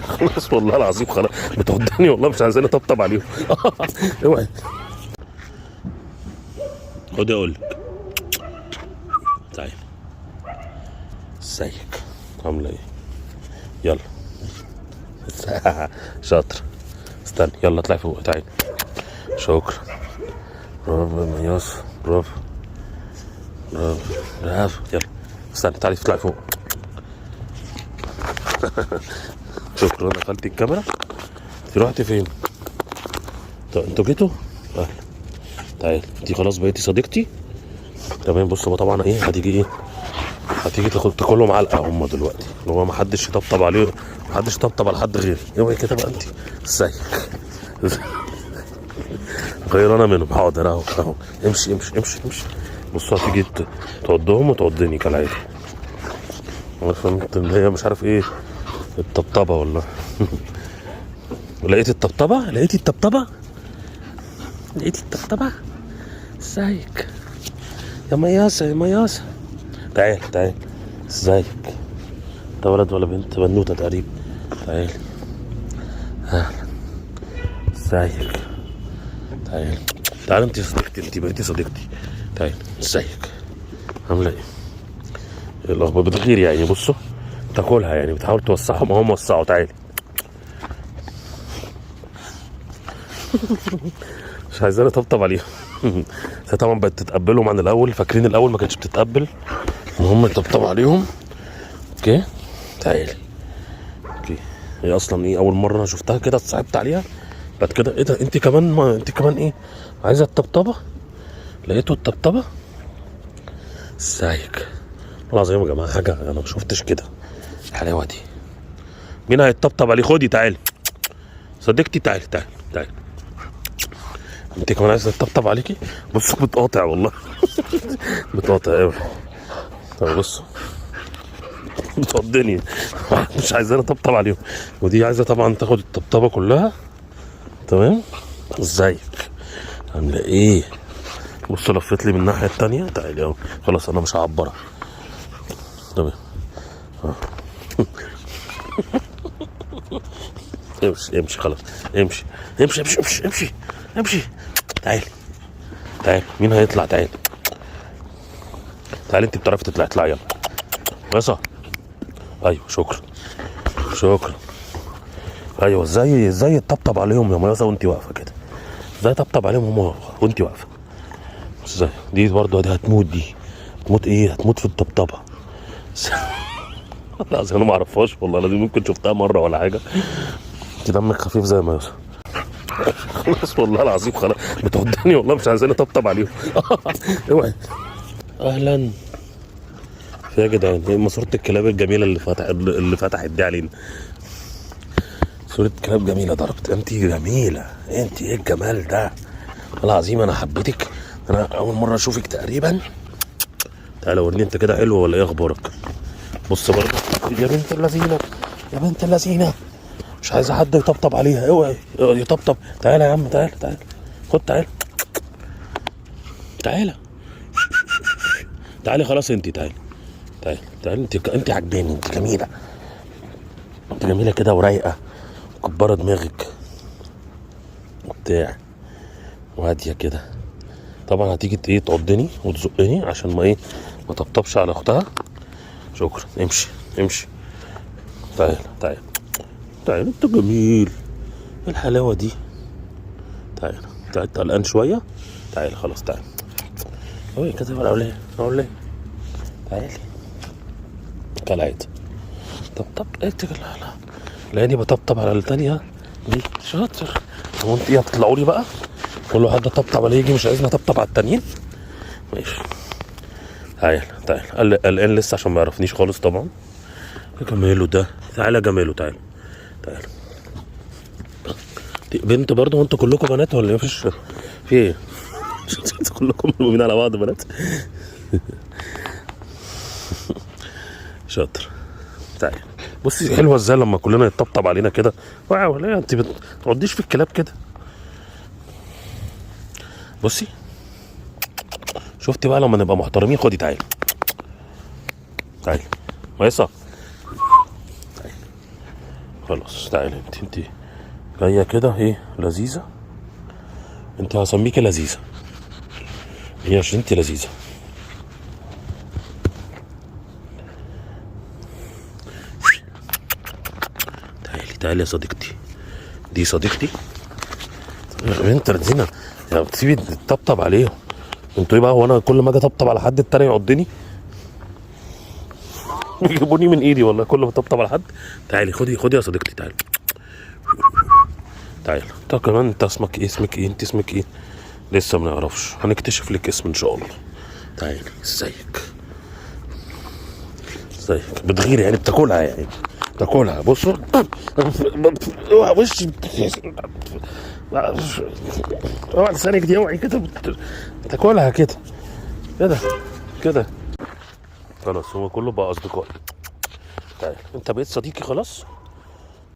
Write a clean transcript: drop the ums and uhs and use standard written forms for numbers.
خلاص والله العظيم خلاص بتودني والله مش عايزين اطبطب عليهم. اوعي خدي اقول لك. تعالي ازيك عامله ايه؟ يلا شاطر. استنى يلا اطلعي فوق. تعالي شكرا. برافو يا مياس برافو برافو برافو. يلا استنى تعالي اطلعي فوق. شكرا. قفلتي الكاميرا. انت رحتي فين؟ طب انتوا جيتوا؟ اهلا. تعالي انت خلاص بقيتي صديقتي. تمام. بصوا طبعا ايه هتيجي ايه هتيجي تاكلهم علقه هم دلوقتي. هو ما حدش يطبطب عليه ما حدش يطبطب على حد غيري. اوعي كده بقى انت. ازيك؟ غيرانه منهم. حاضر اهو اهو. امشي امشي امشي امشي. بصوا هتيجي تعضهم وتعضني كالعاده. فهمت اللي هي مش عارف ايه الطبطبه والله. لقيت الطبطبه. لقيتي الطبطبه. لقيتي الطبطبه. ازيك يا مياسه يا مياسه؟ تعال تعال. ازيك؟ انت ولد ولا بنت؟ بنوته تقريبا. تعال. اهلا. ازيك؟ تعال تعال. انت صديقتي. انت بقيتي صديقتي. تعال. ازيك؟ عامله ايه؟ الاخبار بتغير يعني. بصوا تاكلها يعني بتحاول توسعهم اهو موسعوا. تعالي. مش عايزاني اطبطب عليهم. هي طبعا بقت تتقبلهم عن الاول. فاكرين الاول ما كانتش بتتقبل ان هم يطبطبوا عليهم. اوكي تعالي. اوكي. هي اصلا ايه اول مره انا شفتها كده اتصاحبت عليها. بعد كده ايه ده انت كمان ما انت كمان ايه عايزه الطبطبه. لقيتوا الطبطبه. ازيك؟ والله العظيم يا جماعه حاجه انا ما شفتش كده الحلاوه دي. مين هيطبطب عليه؟ خدي تعالي صديقتي. تعالي تعالي تعالي. انت كمان عايزه تطبطب عليكي. بص بتقاطع والله. بتقاطع قوي. طب بص بتقضني. مش عايزاني اطبطب عليهم. ودي عايزه طبعا تاخد الطبطبه كلها. تمام. ازيك؟ عامله ايه؟ بص لفت لي من الناحيه التانيه. تعالي اهو. خلاص انا مش هعبرها. تمام. امشي امشي خلاص. امشي امشي امشي امشي امشي امشي. تعالي تعالي. مين هيطلع؟ تعالي تعالي. انت بتعرفي تطلعي. اطلعي يلا. بس ايوه شكرا شكرا. ايوه ازاي تطبطب عليهم يا مياسه وانت واقفه كده؟ ازاي تطبطب عليهم هم وانت واقفه؟ ازاي دي برضه دي هتموت. دي هتموت ايه؟ هتموت في الطبطبه. لا انا ما اعرفهاش والله لازم ممكن شفتها مره ولا حاجه. انت دمك خفيف زي مياسه. خلاص والله العظيم خلاص بتودني والله مش عايزاني اطبطب عليهم. اوعي. اهلا. في يا جدعان ايه ماسوره الكلاب الجميله اللي فتحت دي علينا. صورة كلاب جميلة ضربت. انت جميلة. انت ايه الجمال ده؟ والله العظيم انا حبيتك. انا اول مرة اشوفك تقريبا. تعالى وريني انت كده حلو ولا ايه اخبارك؟ بص برضه. يا بنت اللذينة يا بنت اللذينة. مش عايزة حد يطبطب عليها. اوعي يطبطب. تعالى يا عم تعالى تعالى. خد تعالى تعالى تعالى. خلاص انت تعالى تعالى تعالى. انت عجباني. انت جميلة. انت جميلة كده ورايقة مكبرة دماغك وبتاع وهادية كده. طبعا هتيجي ايه تعضني وتزقني عشان ما ايه ما طبطبش على اختها. شكرا. امشي امشي. تعال تعال تعال. انت جميل. ايه الحلاوة دي؟ تعال تعال. قلقان شوية. تعال خلاص تعال. اوي كده ولا اقول ايه؟ تعالي كالعادة. طبطب. لا لا لاني بطبطب على التانية دي. شاطر. هو انت ايه هتطلعوا لي بقى؟ كل حد طبطب عليه يجي مش عايزني اطبطب على التانيين. ماشي. تعال تعال. قلقان لسه عشان ما يعرفنيش خالص طبعا. يا جماله ده. تعال يا جماله تعال تعال. بنت برضه وانتوا كلكم بنات ولا مفيش في ايه؟ كلكم ملمومين على بعض بنات. شاطر. تعال. بصي حلوه ازاي لما كلنا يتطبطب علينا كده. واو. لا انت بتقعديش في الكلاب كده. بصي شفتي بقى لما نبقى محترمين. خدي تعالي تعالي ميسة. تعالي خلاص تعالي انت جايه كده ايه لذيذه. انت هسميكي لذيذه هي عشان انت لذيذه. تعالي يا صديقتي، دي صديقتي يا بنت الذين، يا بتسيبي تطبطب عليهم انتوا ايه بقى؟ وانا كل ما اجي اطبطب على حد التاني يعضني يجيبوني من ايدي والله كل ما اطبطب على حد. تعالي خدي يا صديقتي تعالي تعالي. انت كمان انت اسمك ايه؟ اسمك ايه؟ انت اسمك ايه؟ لسه ما نعرفش، هنكتشف لك اسم ان شاء الله. تعالي. ازيك بتغيري يعني بتاكلها يعني بتاكلها بصوا وشي اوعى لسانك دي اوعي كده بتاكلها كده كده خلاص هو كله بقى اصدقائي. تعال انت بقيت صديقي خلاص.